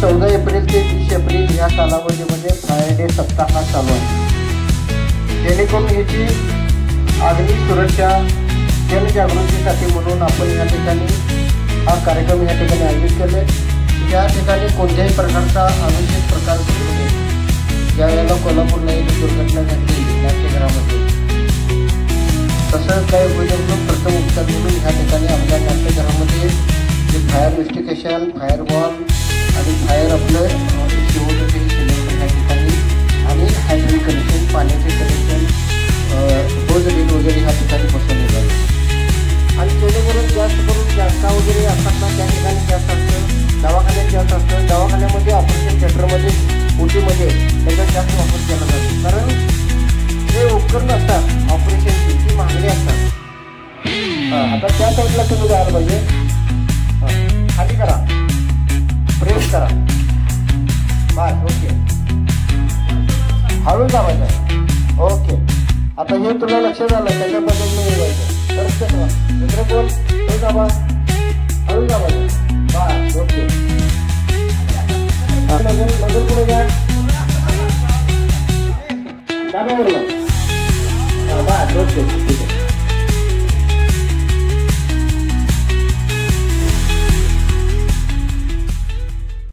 14 April ते 20 April या कालावधीमध्ये फायर डे सप्ताह चालू आहे। जेणेकरून याची अग्नी सुरक्षा जनजागृतीसाठी म्हणून आपण या ठिकाणी हा कार्यक्रम या ठिकाणी आयोजित केले। या ठिकाणी कोणत्याही प्रकारचा अनुचित प्रकार घडू नये। ज्यावेळेला कोल्हापूरला एक दुर्घटना घडली नाट्यगृहामध्ये, तसं काय होईल म्हणून प्रथम उपचार म्हणून ह्या ठिकाणी आपल्या नाट्यगृहामध्ये जे फायर इन्व्हेस्टिगेशन, फायर वॉल आणि फायर आपलं CO2 सिलेंडर ह्या ठिकाणी आणि हायड्रिक कनेक्शन, पाण्याचे कनेक्शन, होज रेल वगैरे ह्या ठिकाणी बसवले जाईल। आणि जेणेकरून जास्त करून जागा वगैरे असतात ना त्या ठिकाणी जास्त असतं, दवाखान्यात जास्त असतं, दवाखान्यामध्ये ऑपरेशन थिएटरमध्ये ओटीमध्ये त्याचा जास्त वापर केला जातो। कारण जे उपकरण असतात ऑपरेशनची ती महागडी असतात। आता त्या साईडला तुम्ही जायला पाहिजे, खाली करा, प्रेस करा, बस ओके, हळू दाबायचं आहे ओके। आता हे तुला लक्षात आलं, त्याच्या पद्धतीने जायचं तर दुसरं बोल, हे दाबा, हळू दाबायचं बस ओके। नजर पुढे घ्या, दाबा बरोबर बस ओके ठीक आहे।